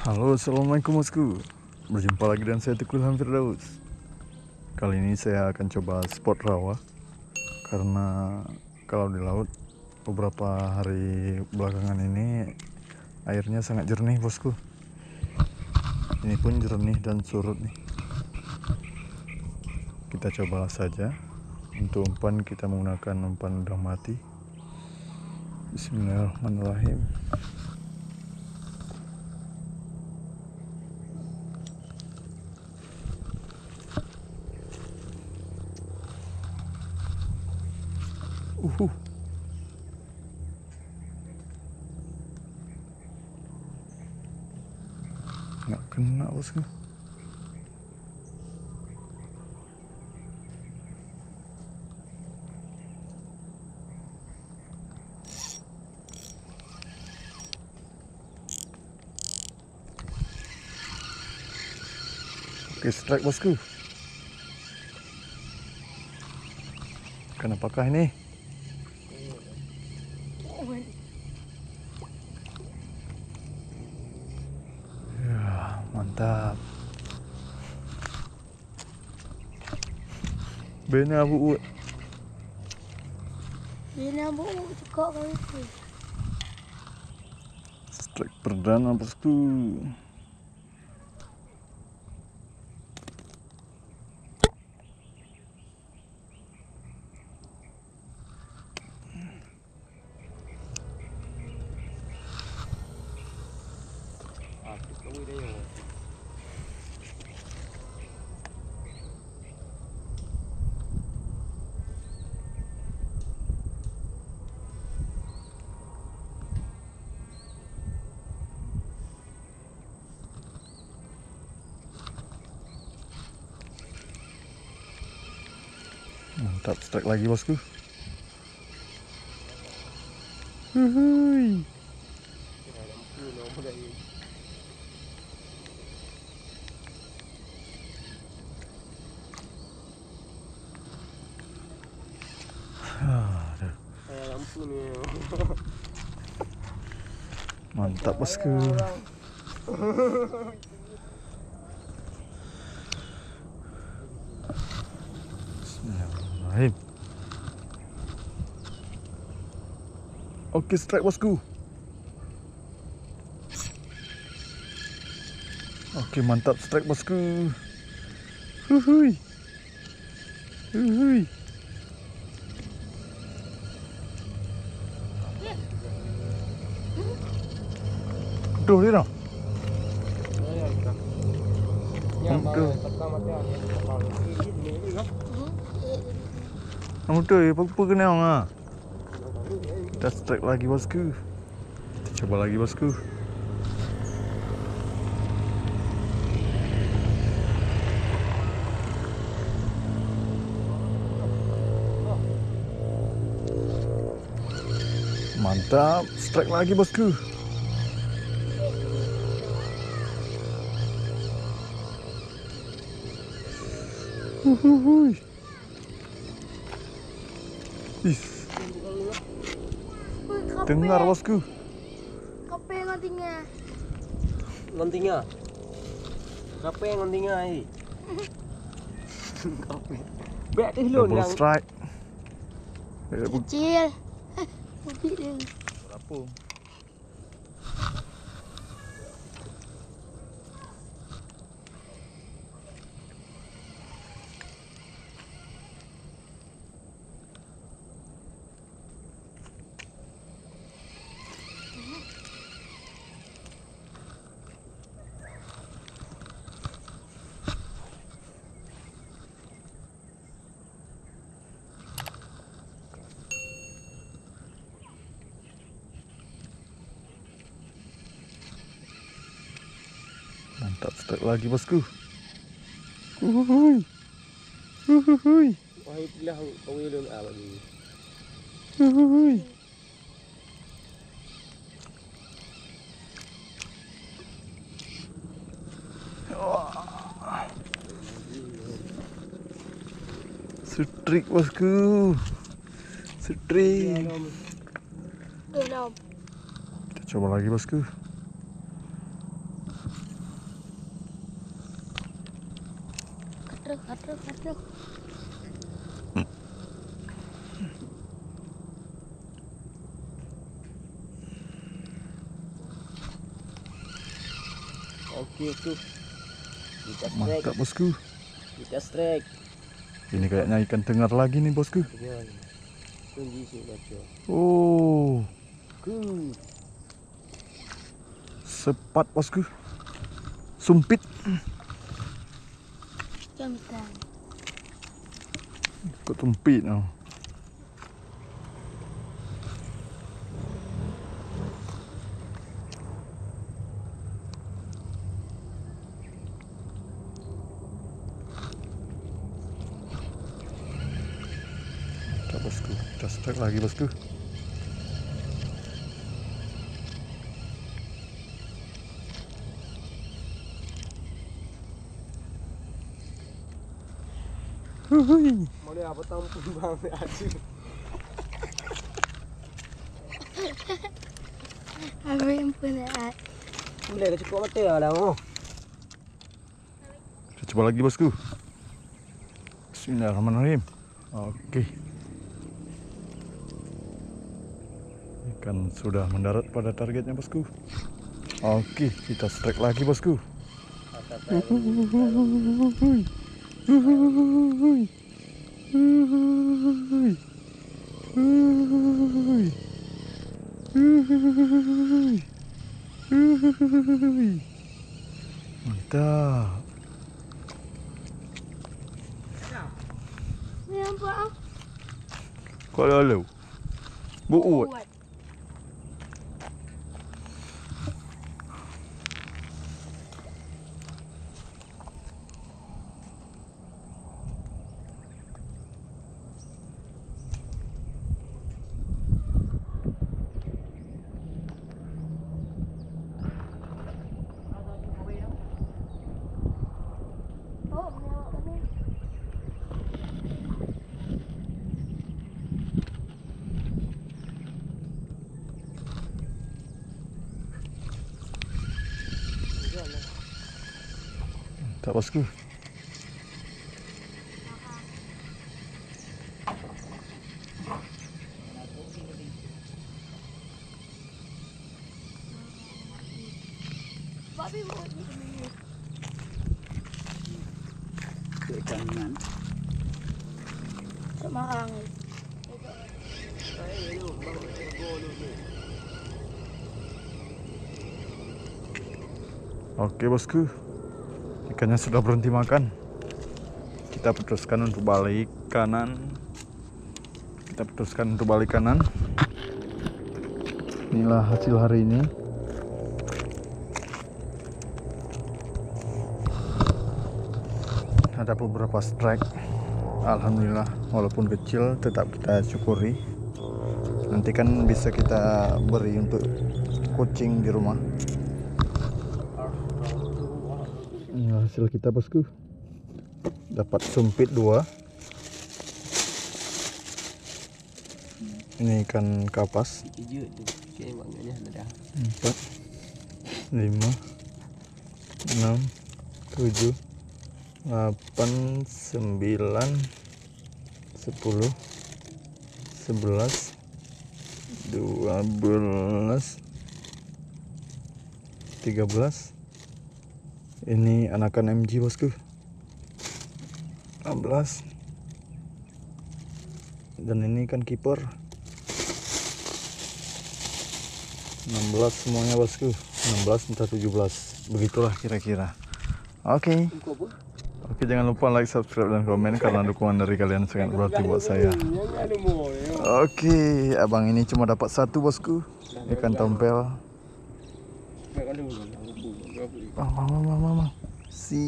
Halo, assalamualaikum bosku. Berjumpa lagi dengan saya Teguh Ilham Firdaus. Kali ini saya akan coba spot rawa, karena kalau di laut beberapa hari belakangan ini airnya sangat jernih bosku. Ini pun jernih dan surut nih. Kita coba saja. Untuk umpan kita menggunakan umpan udang mati. Bismillahirrahmanirrahim. Nggak kena bosku. Oke, strike bosku. Kenapakah ini? Ya, mantap. Bena Bu. Bena Bu cekak kali tu. Strike perdana bosku. Mantap, strike lagi bosku. Huhuy. Aduh. Lampu ni. Mantap bosku. Bismillahirrahmanirrahim. Oke, strike bosku. Oke, mantap strike bosku. Huhuy. Huhuy. Tuh, dia dah. Kamu tuh, apa kena ah? Kita strike lagi bosku. Kita coba lagi bosku. Mantap, strike lagi bosku. Huhuy. Dengar bosku. Kape ngantinya. Ngantinya. Kape ngantinya ai. Kape. Bek tu hilun Double yang strike. Kecil. Bukit dia. Berapa? Mantap, strike lagi bosku. Huhuy. Huhuy. wahai pilah kau hilun ah lagi. Huhuy. Strik bosku. Strik. Dalam. Kita coba lagi bosku. Ada. Oke tuh. Kita strike. Mantap bosku. Kita strike. Ini kayaknya ikan tengar lagi nih bosku. Kunci sih baca. Oh, Good. sepat bosku. Sumpit. Jantan. Kok sumpit oh. Mantap bosku. Kita strike lagi bosku. Huhui. Mau dia apa tampun bang aja. Apa yang punya? Boleh cukup mati lah mau. Kita coba lagi bosku. Bismillahirrahmanirrahim. Oke. Ikan sudah mendarat pada targetnya bosku. Oke, kita strike lagi bosku. Uhuhuhui. Uhuhuhui. Uhuhuhui. Uhuhuhui. Uhuhuhui. Uhuhuhui. Mantap. Ini apa? Kau lalu buat. Oh, menawak kami. Tak bosku. Babi mau di sini. Ikan. Semarang. Oke bosku, ikannya sudah berhenti makan. Kita putuskan untuk balik kanan. Inilah hasil hari ini. Ada beberapa strike. Alhamdulillah, walaupun kecil tetap kita syukuri. Nanti kan bisa kita beri untuk kucing di rumah. Inilah hasil kita bosku. Dapat sumpit 2. Ini ikan kapas. 7 tu. Okey maknanya dah. 4 5 6 7 8 9 10 11 12 13. Ini anakan MG bosku. 16. Dan ini ikan kiper. 16 semuanya bosku. 16 entah 17. Begitulah kira-kira. Oke. Oke, jangan lupa like, subscribe, dan komen karena dukungan dari kalian sangat berarti buat saya. Oke, abang ini cuma dapat 1 bosku. Ikan tompel. Mama. Si.